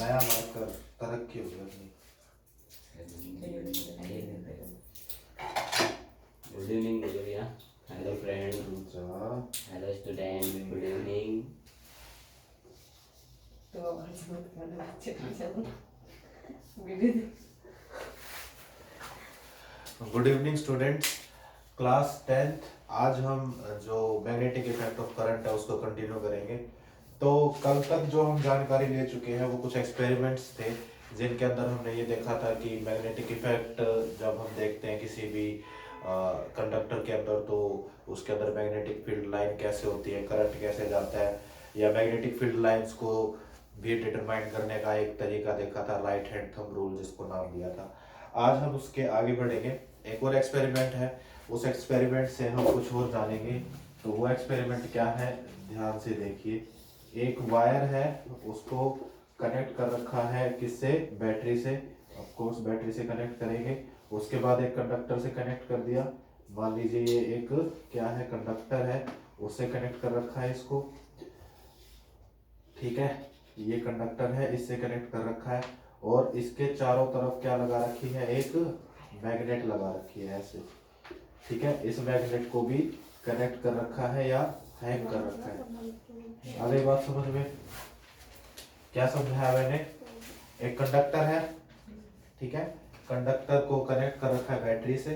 नया मार्कर तरक्की हो गया अपनी। गुड इवनिंग भैया। Hello friend, hello student, good evening. Good evening students, class 10th। आज हम जो मैग्नेटिक इफेक्ट ऑफ करंट है उसको कंटिन्यू करेंगे। तो कल तक जो हम जानकारी ले चुके हैं वो कुछ एक्सपेरिमेंट्स थे जिनके अंदर हमने ये देखा था कि मैग्नेटिक इफेक्ट जब हम देखते हैं किसी भी कंडक्टर के अंदर तो उसके अंदर मैग्नेटिक फील्ड लाइन कैसे होती है, करंट कैसे जाता है, या मैग्नेटिक फील्ड लाइंस को भी डिटरमाइन करने का एक तरीका देखा था, राइट हैंड थंब रूल जिसको नाम दिया था। आज हम उसके आगे बढ़ेंगे। एक और एक्सपेरिमेंट है, उस एक्सपेरिमेंट से हम कुछ और जानेंगे। तो वो एक्सपेरिमेंट क्या है, ध्यान से देखिए। एक वायर है, उसको कनेक्ट कर रखा है किससे, बैटरी से। ऑफ कोर्स बैटरी से कनेक्ट करेंगे। उसके बाद एक कंडक्टर से कनेक्ट कर दिया। मान लीजिए ये एक क्या है, कंडक्टर है, उससे कनेक्ट कर रखा है इसको। ठीक है, ये कंडक्टर है, इससे कनेक्ट कर रखा है। और इसके चारों तरफ क्या लगा रखी है, एक मैग्नेट लगा रखी है ऐसे। ठीक है, इस मैग्नेट को भी कनेक्ट कर रखा है या हैंग कर रखा है। अगली बात समझ में क्या समझाया मैंने। एक कंडक्टर है, ठीक है, कंडक्टर को कनेक्ट कर रखा है बैटरी से।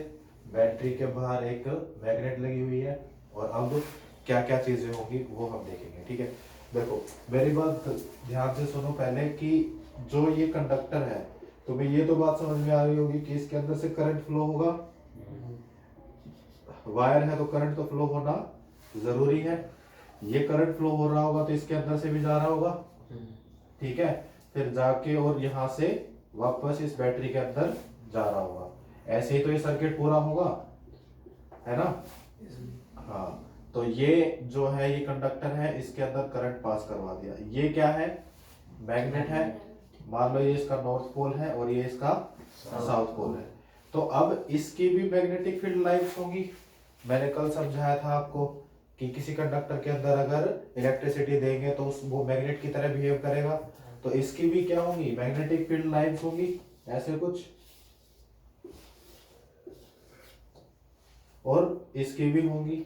बैटरी के बाहर एक मैग्नेट लगी हुई है। और अब क्या क्या चीजें होंगी वो हम देखेंगे। ठीक है, देखो मेरी बात ध्यान से सुनो पहले कि जो ये कंडक्टर है, तुम्हें ये तो बात समझ में आ रही होगी कि इसके अंदर से करंट फ्लो होगा। वायर है तो करंट तो फ्लो होना जरूरी है। ये करंट फ्लो हो रहा होगा तो इसके अंदर से भी जा रहा होगा। ठीक है, फिर जाके और यहाँ से वापस इस बैटरी के अंदर जा रहा होगा। ऐसे ही तो ये सर्किट पूरा होगा, है ना। हाँ, तो ये जो है ये कंडक्टर है, इसके अंदर करंट पास करवा दिया। ये क्या है, मैग्नेट है। मान लो ये इसका नॉर्थ पोल है और ये इसका साउथ पोल है। तो अब इसकी भी मैग्नेटिक फील्ड लाइंस होंगी। मैंने कल समझाया था आपको कि किसी कंडक्टर के अंदर अगर इलेक्ट्रिसिटी देंगे तो उस वो मैग्नेट की तरह बिहेव करेगा। तो इसकी भी क्या होंगी, मैग्नेटिक फील्ड लाइंस होंगी ऐसे कुछ, और इसकी भी होंगी।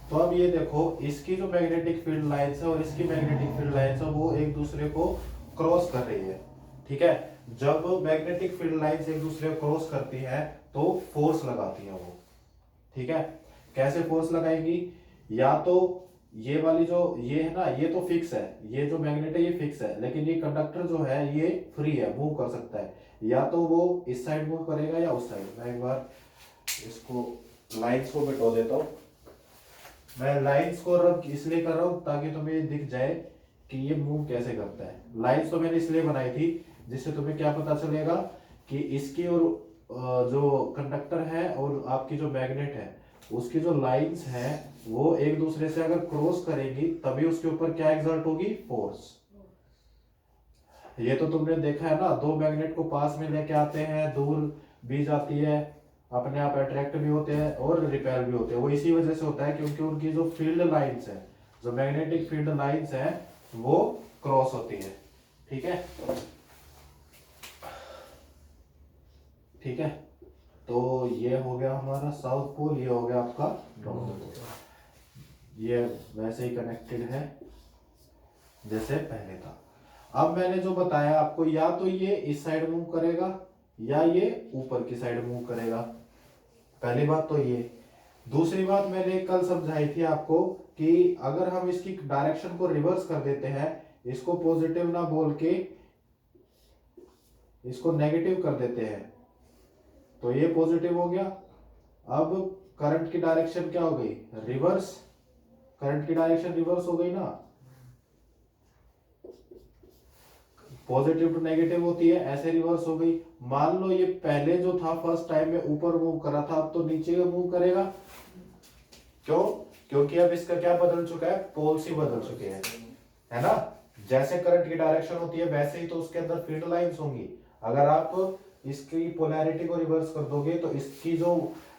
तो अब ये देखो, इसकी जो मैग्नेटिक फील्ड लाइंस है और इसकी मैग्नेटिक फील्ड लाइंस है वो एक दूसरे को क्रॉस कर रही है। ठीक है, जब मैग्नेटिक फील्ड लाइंस एक दूसरे को क्रॉस करती है तो फोर्स लगाती है वो। ठीक है, कैसे फोर्स लगाएंगी, या तो ये वाली जो ये है ना, ये तो फिक्स है, ये जो मैग्नेट है ये फिक्स है, लेकिन ये कंडक्टर जो है ये फ्री है, मूव कर सकता है। या तो वो इस साइड मूव करेगा या उस साइड। मैं एक बार इसको लाइंस को मिटा देता हूँ। मैं लाइंस को रब इसलिए कर रहा हूँ ताकि तुम्हें दिख जाए कि ये मूव कैसे करता है। लाइंस तो मैंने इसलिए बनाई थी जिससे तुम्हें क्या पता चलेगा कि इसकी और जो कंडक्टर है और आपकी जो मैग्नेट है उसकी जो लाइंस है वो एक दूसरे से अगर क्रॉस करेंगी तभी उसके ऊपर क्या एग्जर्ट होगी, फोर्स। ये तो तुमने देखा है ना, दो मैग्नेट को पास में लेके आते हैं, दूर भी जाती है, अपने आप अट्रैक्ट भी होते हैं और रिपेल भी होते हैं। वो इसी वजह से होता है क्योंकि उनकी जो फील्ड लाइंस है, जो मैग्नेटिक फील्ड लाइंस है वो क्रॉस होती है। ठीक है, ठीक है, तो ये हो गया हमारा साउथ पोल, ये हो गया आपका नॉर्थ पोल। ये वैसे ही कनेक्टेड है जैसे पहले था। अब मैंने जो बताया आपको, या तो ये इस साइड मूव करेगा या ये ऊपर की साइड मूव करेगा। पहली बात तो ये। दूसरी बात मैंने कल समझाई थी आपको कि अगर हम इसकी डायरेक्शन को रिवर्स कर देते हैं, इसको पॉजिटिव ना बोल के इसको नेगेटिव कर देते हैं तो ये पॉजिटिव हो गया। अब करंट की डायरेक्शन क्या हो गई, रिवर्स। करंट की डायरेक्शन रिवर्स हो गई ना, पॉजिटिव टू नेगेटिव होती है, ऐसे रिवर्स हो गई। मान लो ये पहले जो था फर्स्ट टाइम में ऊपर मूव कर रहा था, अब तो नीचे मूव करेगा। क्यों, क्योंकि अब इसका क्या बदल चुका है, पोल्स ही बदल चुके हैं, है ना। जैसे करंट की डायरेक्शन होती है वैसे ही तो उसके अंदर फील्ड लाइंस होंगी। अगर आप इसकी पोलैरिटी को रिवर्स कर दोगे तो इसकी जो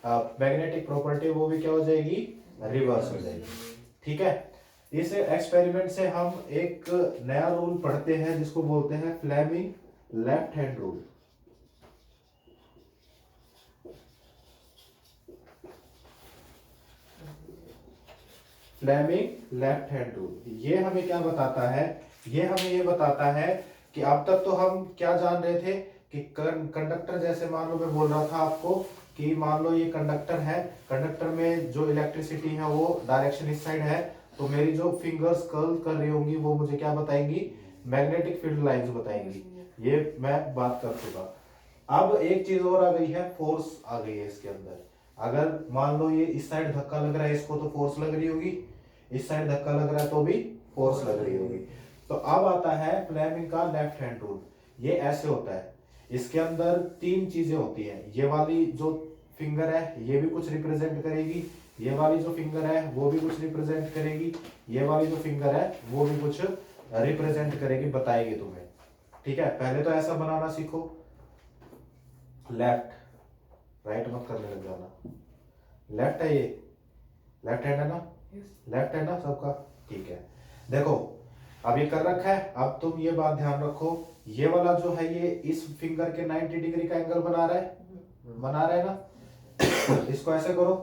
मैग्नेटिक प्रॉपर्टी वो भी क्या हो जाएगी, रिवर्स हो जाएगी। ठीक है, इस एक्सपेरिमेंट से हम एक नया रूल पढ़ते हैं जिसको बोलते हैं Fleming left hand rule. Fleming left hand rule ये हमें क्या बताता है, ये हमें ये बताता है कि अब तक तो हम क्या जान रहे थे कि कंडक्टर, जैसे मान लो मैं बोल रहा था आपको कि मान लो ये कंडक्टर है, कंडक्टर में जो इलेक्ट्रिसिटी है वो डायरेक्शन इस साइड है, तो मेरी जो फिंगर्स कर्ल कर रही होंगी वो मुझे क्या बताएंगी, मैग्नेटिक फील्ड लाइंस बताएंगी। ये मैं बात कर चुका। अब एक चीज और आ गई है, फोर्स आ गई है इसके अंदर। अगर मान लो ये इस साइड धक्का लग रहा है इसको तो फोर्स लग रही होगी, इस साइड धक्का लग रहा है तो भी फोर्स लग रही होगी। तो अब आता है फ्लेमिंग का लेफ्ट हैंड रूल। ये ऐसे होता है, इसके अंदर तीन चीजें होती हैं। ये वाली जो फिंगर है ये भी कुछ रिप्रेजेंट करेगी, ये वाली जो फिंगर है वो भी कुछ रिप्रेजेंट करेगी, ये वाली जो फिंगर है वो भी कुछ रिप्रेजेंट करेगी, बताएगी तुम्हें। ठीक है, पहले तो ऐसा बनाना सीखो, लेफ्ट राइट मत करने लग जाना। लेफ्ट है, ये लेफ्ट हैंड है ना, लेफ्ट है ना सबका, ठीक है। देखो अब ये कर रखा है, अब तुम ये बात ध्यान रखो, ये वाला जो है ये इस फिंगर के 90 डिग्री का एंगल बना रहा है, बना रहा है ना। इसको ऐसे करो,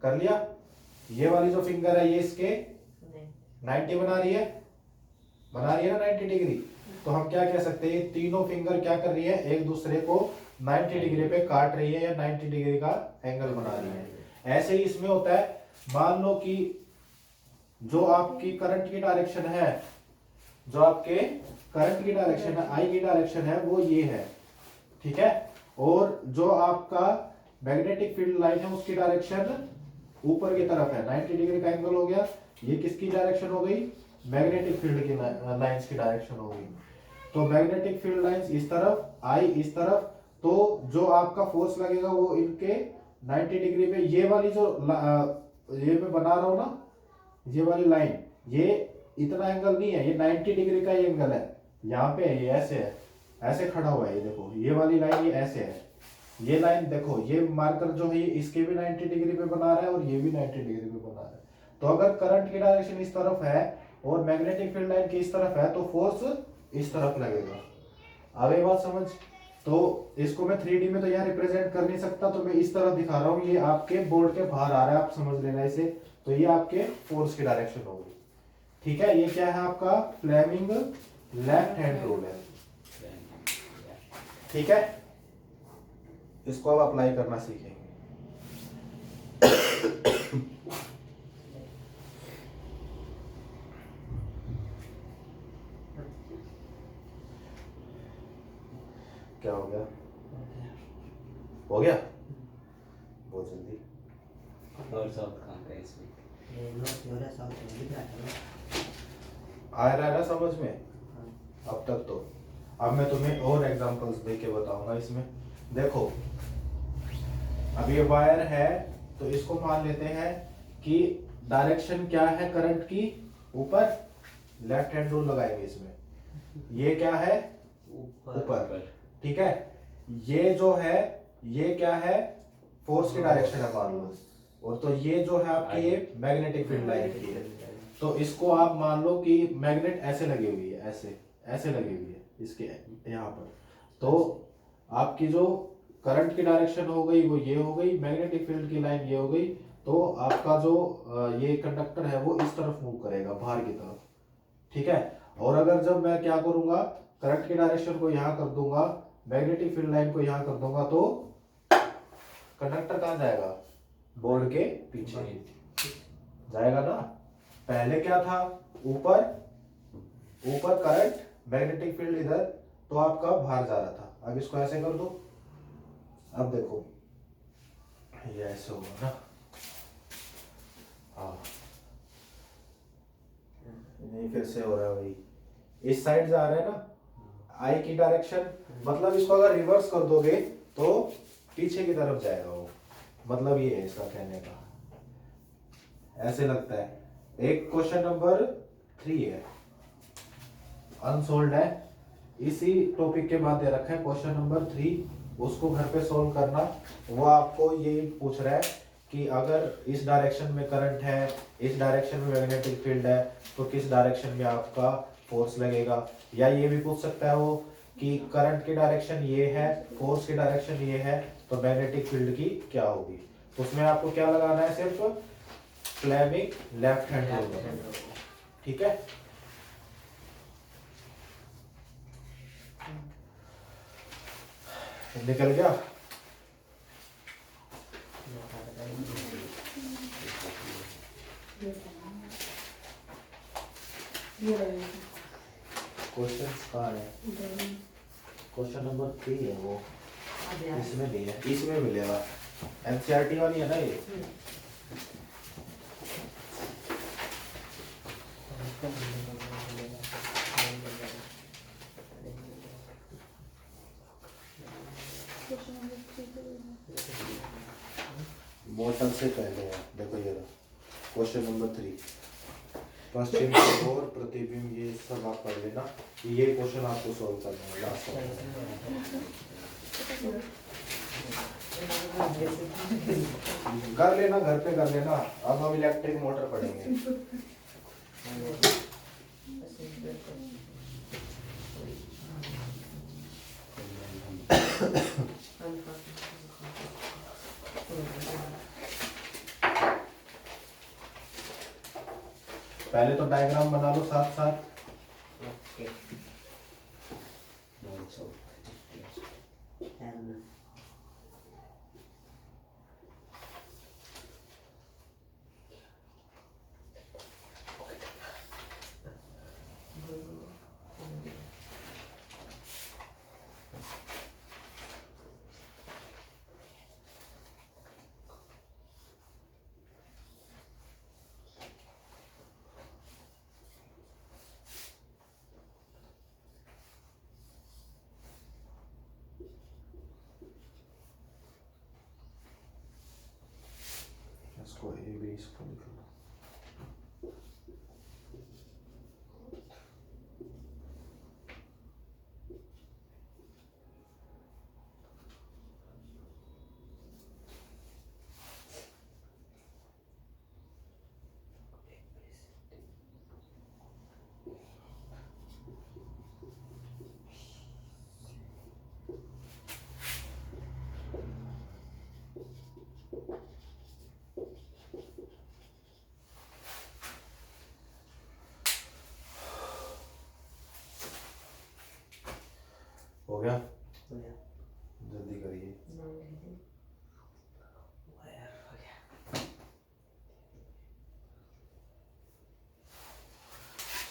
कर लिया। ये वाली जो फिंगर है ये इसके 90 बना रही है, बना रही है ना 90 डिग्री। तो हम क्या कह सकते हैं, तीनों फिंगर क्या कर रही है, एक दूसरे को 90 डिग्री पे काट रही है या 90 डिग्री का एंगल बना रही है। ऐसे ही इसमें होता है, मान लो कि जो आपकी करंट की डायरेक्शन है, जो आपके करंट की डायरेक्शन है, आई की डायरेक्शन है वो ये है, ठीक है। और जो आपका मैग्नेटिक फील्ड लाइन है उसकी डायरेक्शन ऊपर की तरफ है, 90 डिग्री का एंगल हो गया। ये किसकी डायरेक्शन हो गई, मैग्नेटिक फील्ड की लाइंस की डायरेक्शन हो गई। तो मैग्नेटिक फील्ड लाइंस इस तरफ, आई इस तरफ, तो जो आपका फोर्स लगेगा वो इनके 90 डिग्री पे, ये वाली जो ये मैं बना रहा हूं ना, ये वाली लाइन, ये इतना एंगल नहीं है, ये 90 डिग्री का ही एंगल है। यहाँ पे ये ऐसे है, ऐसे खड़ा हुआ है, ये देखो ये वाली लाइन ये ऐसे है। ये लाइन देखो, ये मार्कर जो है इसके भी 90 डिग्री पे बना रहा है और ये भी 90 डिग्री पे बना रहा है। तो अगर करंट की डायरेक्शन इस तरफ है और मैग्नेटिक फील्ड लाइन की इस तरफ है तो फोर्स इस तरफ लगेगा। अब ये बात समझ। तो इसको मैं 3D में तो यहाँ रिप्रेजेंट कर नहीं सकता, तो मैं इस तरफ दिखा रहा हूँ, ये आपके बोर्ड के बाहर आ रहा है, आप समझ लेना इसे। तो ये आपके फोर्स की डायरेक्शन होगी, ठीक है। ये क्या है आपका फ्लेमिंग लेफ्ट हैंड रूल है, ठीक है। इसको अब अप्लाई करना सीखेंगे। क्या हो गया, हो गया बहुत जल्दी। और सब कहाँ का इसमें आ रहा है ना समझ में अब तक तो। अब मैं तुम्हें और एग्जांपल्स दे के बताऊंगा इसमें। देखो अब ये वायर है, तो इसको मान लेते हैं कि डायरेक्शन क्या है करंट की, ऊपर, लेफ्ट हैंड रूल लगाएंगे इसमें। ये क्या है, ऊपर, ठीक है। ये जो है ये क्या है, फोर्स की डायरेक्शन है मान लो, और तो ये जो है आपकी ये मैग्नेटिक फील्ड लाइन की है। तो इसको आप मान लो कि मैग्नेट ऐसे लगी हुई है, ऐसे ऐसे लगी हुई है इसके यहाँ पर। तो आपकी जो करंट की डायरेक्शन हो गई वो ये हो गई, मैग्नेटिक फील्ड की लाइन ये हो गई। तो आपका जो ये कंडक्टर है वो इस तरफ मूव करेगा, बाहर की तरफ, ठीक है। और अगर जब मैं क्या करूंगा, करंट की डायरेक्शन को यहाँ कर दूंगा, मैग्नेटिक फील्ड लाइन को यहाँ कर दूंगा, तो कंडक्टर कहाँ जाएगा, बोर्ड के पीछे जाएगा ना। पहले क्या था, ऊपर, ऊपर करंट, मैग्नेटिक फील्ड इधर, तो आपका बाहर जा रहा था। अब इसको ऐसे कर दो, अब देखो ये ऐसे होगा ना, हाँ नहीं फिर से हो रहा है वही, इस साइड जा रहा है ना, आई की डायरेक्शन। मतलब इसको अगर रिवर्स कर दोगे तो पीछे की तरफ जाएगा वो, मतलब ये है इसका कहने का, ऐसे लगता है। एक क्वेश्चन नंबर 3 है, अनसोल्ड है, इसी टॉपिक के बाद दे रखा है क्वेश्चन नंबर 3, उसको घर पे सोल्व करना। वो आपको ये पूछ रहा है कि अगर इस डायरेक्शन में करंट है, इस डायरेक्शन में मैग्नेटिक फील्ड है, तो किस डायरेक्शन में आपका फोर्स लगेगा। या ये भी पूछ सकता है वो कि करंट की डायरेक्शन ये है, फोर्स की डायरेक्शन ये है, तो मैग्नेटिक फील्ड की क्या होगी। उसमें आपको क्या लगाना है, सिर्फ फ्लेमिंग लेफ्ट हैंड रूल। ठीक है, निकल गया। क्वेश्चन कहाँ है, क्वेश्चन नंबर 3 है वो, इसमें नहीं है, इसमें मिलेगा। एनसीईआरटी वाली है ना ये। मोटर से पहले है, देखो ये क्वेश्चन नंबर 3, पश्चिम की ओर प्रतिबिंब, ये सब आप पढ़ लेना। ये क्वेश्चन आपको सॉल्व करना है लास्ट में। कर लेना, घर पे कर लेना। अब हम इलेक्ट्रिक मोटर पढ़ेंगे। पहले तो डायग्राम बना लो साथ साथ। इसको ए बी इसको लिख लो। हो गया, जल्दी करिए।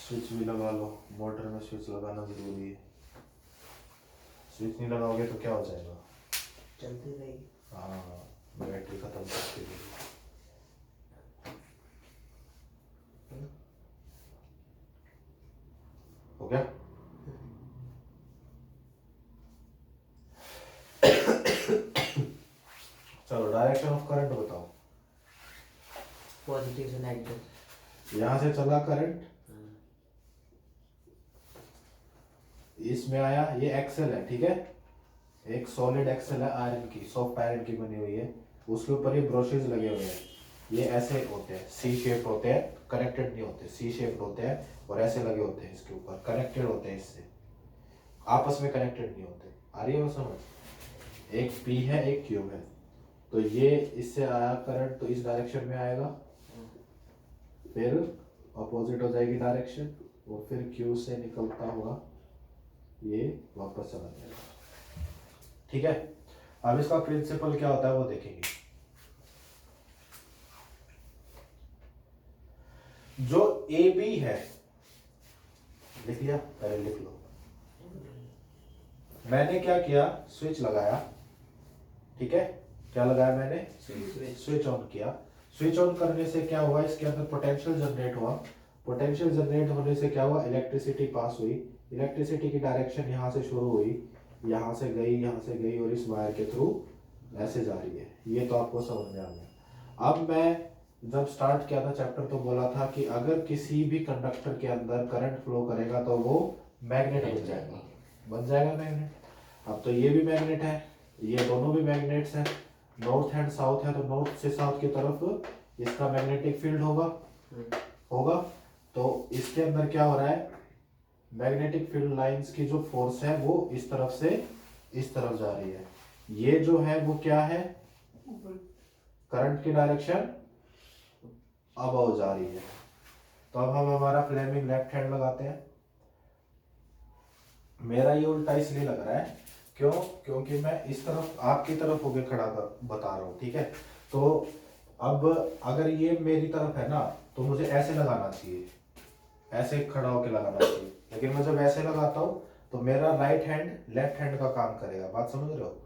स्विच भी लगा लो, मोटर में स्विच लगाना जरूरी है। स्विच नहीं लगाओगे तो क्या हो जाएगा, चलती रहेगी। हाँ, बैटरी खत्म करती रहेगी। हो गया। चलो डायरेक्शन ऑफ करंट बताओ। पॉजिटिव से नेगेटिव। यहां से चला करंट, इसमें आया, ये एक्सेल है, ठीक है, एक सॉलिड एक्सेल है आयरन की, सॉफ्ट आयरन की बनी हुई है। उसके ऊपर ये ब्रोशेज लगे हुए हैं, ये ऐसे होते हैं, सी शेप होते हैं, कनेक्टेड नहीं होते, सी शेप होते हैं और ऐसे लगे होते हैं, इसके ऊपर कनेक्टेड होते हैं, इससे आपस में कनेक्टेड नहीं होते। आ रही है वो समझ, एक पी है एक क्यू है, तो ये इससे आया करंट तो इस डायरेक्शन में आएगा, फिर अपोजिट हो जाएगी डायरेक्शन, और फिर क्यू से निकलता हुआ ये वापस चला जाएगा। ठीक है, अब इसका प्रिंसिपल क्या होता है वो देखेंगे। जो ए बी है, लिख लिया, पहले लिख लो। मैंने क्या किया, स्विच लगाया, ठीक है, क्या लगाया मैंने, स्विच ऑन किया। स्विच ऑन करने से क्या हुआ, इसके अंदर पोटेंशियल जनरेट हुआ। पोटेंशियल जनरेट होने से क्या हुआ, इलेक्ट्रिसिटी पास हुई। इलेक्ट्रिसिटी की डायरेक्शन यहाँ से शुरू हुई, यहाँ से गई, यहाँ से गई, और इस वायर के थ्रू ऐसे जा रही है। ये तो आपको समझ में आ गया। अब मैं जब स्टार्ट किया था चैप्टर तो बोला था कि अगर किसी भी कंडक्टर के अंदर करंट फ्लो करेगा तो वो मैग्नेट बन जाएगा। बन जाएगा मैग्नेट। अब तो ये भी मैग्नेट है, ये दोनों भी मैग्नेट्स हैं, नॉर्थ एंड साउथ है, तो नॉर्थ से साउथ की तरफ इसका मैग्नेटिक फील्ड होगा। तो इसके अंदर क्या हो रहा है, मैग्नेटिक फील्ड लाइंस की जो फोर्स है वो इस तरफ से इस तरफ जा रही है। ये जो है वो क्या है, करंट की डायरेक्शन अबव जा रही है। तो अब हम हमारा फ्लेमिंग लेफ्ट हैंड लगाते हैं। मेरा ये उल्टा इसलिए लग रहा है, क्यों, क्योंकि मैं इस तरफ आपकी तरफ होके खड़ा बता रहा हूँ, ठीक है। तो अब अगर ये मेरी तरफ है ना, तो मुझे ऐसे लगाना चाहिए, ऐसे खड़ा होके लगाना चाहिए, लेकिन मैं जब ऐसे लगाता हूँ तो मेरा राइट हैंड लेफ्ट हैंड का काम करेगा। बात समझ रहे हो,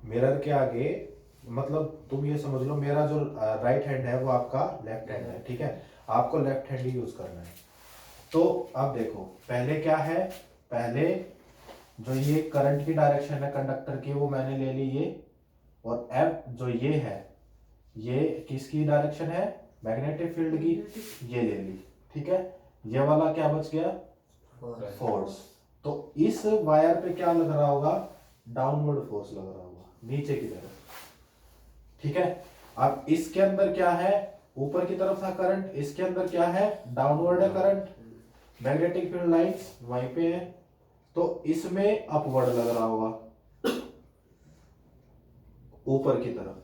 मिरर के आगे, मतलब तुम ये समझ लो मेरा जो राइट हैंड है वो आपका लेफ्ट हैंड है, ठीक है, आपको लेफ्ट हैंड ही यूज करना है। तो अब देखो पहले क्या है, पहले जो ये करंट की डायरेक्शन है कंडक्टर की वो मैंने ले ली ये, और अब जो ये है ये किसकी डायरेक्शन है, मैग्नेटिक फील्ड की, ये ले ली, ठीक है। ये वाला क्या बच गया, फोर्स। तो इस वायर पे क्या लग रहा होगा, डाउनवर्ड फोर्स लग रहा होगा नीचे की तरफ, ठीक है। अब इसके अंदर क्या है, ऊपर की तरफ था करंट, इसके अंदर क्या है, डाउनवर्ड है करंट, मैग्नेटिक फील्ड लाइंस वहीं पे है, तो इसमें अपवर्ड लग रहा होगा ऊपर की तरफ,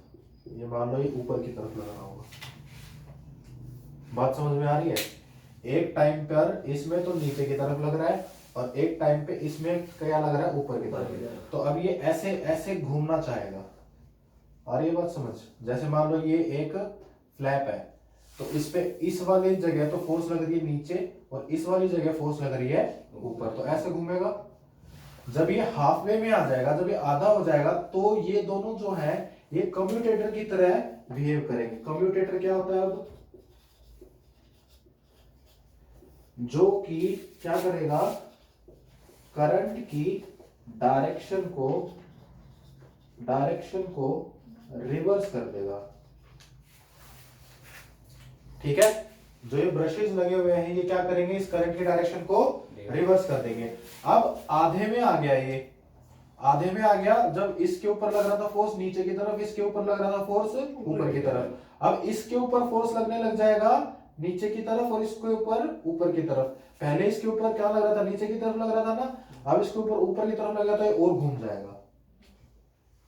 ये मान लो ये ऊपर की तरफ लग रहा होगा। बात समझ में आ रही है, एक टाइम पर इसमें तो नीचे की तरफ लग रहा है, और एक टाइम पे इसमें क्या लग रहा है, ऊपर की तरफ। तो अब ये ऐसे ऐसे घूमना चाहेगा, और ये बात समझ, जैसे मान लो ये एक फ्लैप है, तो इस पे इस वाली जगह तो फोर्स लग रही है नीचे, और इस वाली जगह फोर्स लग रही है ऊपर, तो ऐसे घूमेगा। जब ये हाफ वे में आ जाएगा, जब ये आधा हो जाएगा, तो ये दोनों जो है ये कम्यूटेटर की तरह बिहेव करेंगे। कम्यूटेटर क्या होता है, अब जो कि क्या करेगा, करंट की डायरेक्शन को रिवर्स कर देगा, ठीक है। जो ये ब्रशेस लगे हुए हैं ये क्या करेंगे, इस करंट की डायरेक्शन को रिवर्स कर देंगे। अब आधे में आ गया, ये आधे में आ गया, जब इसके ऊपर लग रहा था फोर्स नीचे की तरफ, इसके ऊपर लग रहा था फोर्स ऊपर की तरफ। अब इसके ऊपर फोर्स लगने लग जाएगा नीचे की तरफ, और इसके ऊपर की तरफ। पहले इसके ऊपर क्या लग रहा था, नीचे की तरफ लग रहा था ना, अब इसके ऊपर की तरफ लग रहा था, और घूम जाएगा,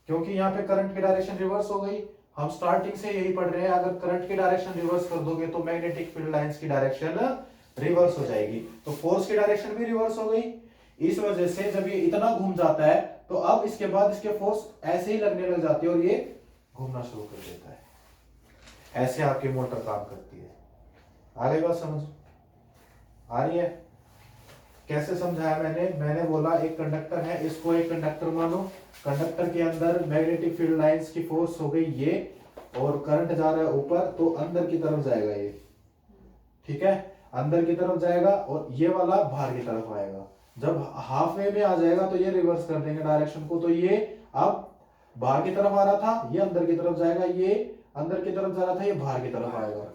क्योंकि यहाँ पे करंट की डायरेक्शन रिवर्स हो गई। हम स्टार्टिंग से यही पढ़ रहे हैं, अगर करंट की डायरेक्शन रिवर्स कर दोगे तो मैग्नेटिक फील्ड लाइंस की डायरेक्शन रिवर्स हो जाएगी, तो फोर्स की डायरेक्शन भी रिवर्स हो गई। इस वजह से जब ये इतना घूम जाता है, तो अब इसके बाद इसके फोर्स ऐसे ही लगने लग जाती है, और ये घूमना शुरू कर देता है। ऐसे आपकी मोटर काम करती है। आगे बात समझ आ रही है, कैसे समझाया मैंने बोला एक कंडक्टर है, इसको एक कंडक्टर मानो, कंडक्टर के अंदर मैग्नेटिक फील्ड लाइंस की फोर्स हो गई ये, और करंट जा रहा है ऊपर, तो अंदर की तरफ जाएगा ये, ठीक है, अंदर की तरफ जाएगा, और ये वाला बाहर की तरफ आएगा। जब हाफ वे में आ जाएगा तो ये रिवर्स कर देंगे डायरेक्शन को, तो ये अब बाहर की तरफ आ रहा था, ये अंदर की तरफ जाएगा, ये अंदर की तरफ जा रहा था, ये बाहर की तरफ आएगा।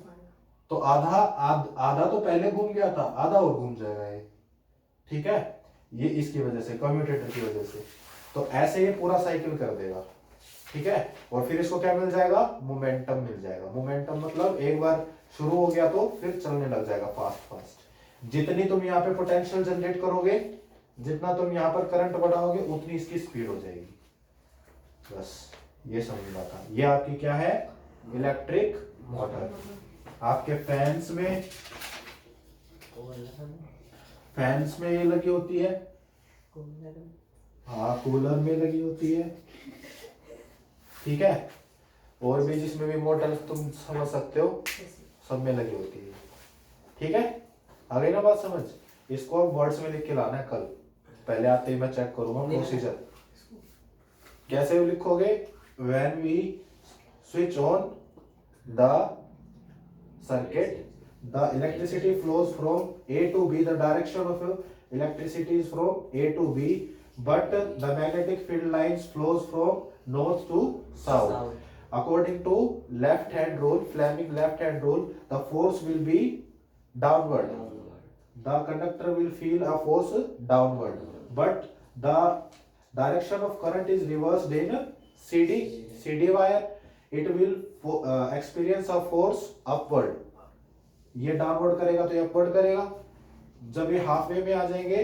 तो आधा तो पहले घूम गया था, आधा और घूम जाएगा ये, ठीक है, ये इसकी वजह से, कम्यूटेटर की वजह से। तो ऐसे ये पूरा साइकिल कर देगा, ठीक है, और फिर इसको क्या मिल जाएगा, मोमेंटम मिल जाएगा। मोमेंटम मतलब एक बार शुरू हो गया तो फिर चलने लग जाएगा फास्ट। जितनी तुम यहाँ पे पोटेंशियल जनरेट करोगे, जितना तुम यहाँ पर करंट बढ़ाओगे, उतनी इसकी स्पीड हो जाएगी। बस ये समझना था। ये आपकी क्या है, इलेक्ट्रिक मोटर। आपके फैंस में ये लगी होती है, हाँ कूलर में लगी होती है, ठीक है, और भी जिसमें भी मोटर तुम समझ सकते हो सब में लगी होती है, ठीक है। आ गई ना बात समझ। इसको अब वर्ड्स में लिख के लाना है कल, पहले आते ही मैं चेक करूंगा प्रोसीजर कैसे लिखोगे। When we switch on the circuit, the electricity flows from A to B, the direction of electricity is from A to B, but the magnetic field lines flows from north to south. According to left hand rule, Fleming left hand rule, the force will be downward. The conductor will feel a force downward, but the direction of current is reversed in CD wire, it will experience a force upward. ये downward करेगा तो ये upward करेगा। जब ये half way में आ जाएंगे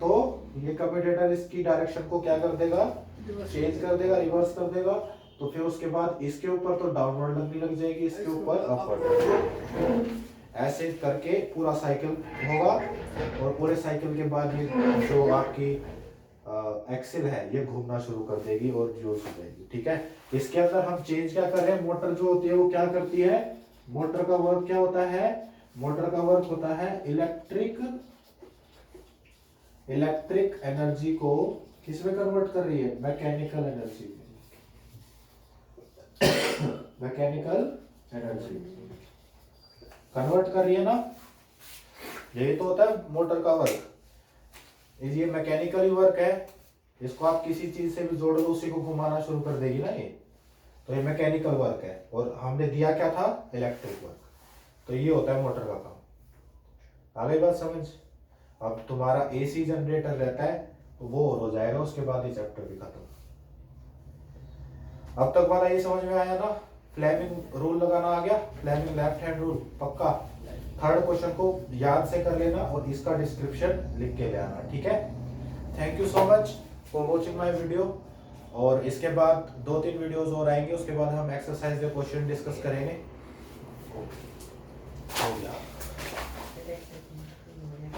तो ये कम्यूटेटर इसकी डायरेक्शन को क्या कर देगा, चेंज कर देगा, रिवर्स कर देगा। तो फिर उसके बाद इसके ऊपर तो डाउनवर्ड लगने लग जाएगी, इसके ऊपर अपवर्ड। ऐसे करके पूरा साइकिल होगा और पूरे साइकिल के बाद ये जो आपकी एक्सिल है ये घूमना शुरू कर देगी और यूज हो जाएगी। ठीक है, इसके अंदर हम चेंज क्या कर रहे हैं, मोटर जो होती है वो क्या करती है, मोटर का वर्क क्या होता है, मोटर का वर्क होता है इलेक्ट्रिक एनर्जी को किस में कन्वर्ट कर रही है, मैकेनिकल एनर्जी में, मैकेनिकल एनर्जी कन्वर्ट कर रही है ना। यही तो होता है मोटर का वर्क। ये मैकेनिकल वर्क है, इसको आप किसी चीज से भी जोड़ लो उसी को घुमाना शुरू कर देगी ना ये, तो ये मैकेनिकल वर्क है। और हमने दिया क्या था, इलेक्ट्रिक वर्क। तो ये होता है मोटर का काम। आ गई बात समझ। अब तुम्हारा एसी जनरेटर रहता है तो वो हो जाएगा, उसके बाद ये चैप्टर भी खत्म। अब तक वाला ये समझ में आया ना, फ्लेमिंग रूल लगाना आ गया, फ्लेमिंग लेफ्ट हैंड रूल पक्का। थर्ड क्वेश्चन को याद से कर लेना और इसका डिस्क्रिप्शन लिख के ले आना। ठीक है, thank you so much for watching my video. और इसके बाद 2-3 वीडियोस और आएंगे, उसके बाद हम एक्सरसाइज के क्वेश्चन डिस्कस करेंगे। हो गया।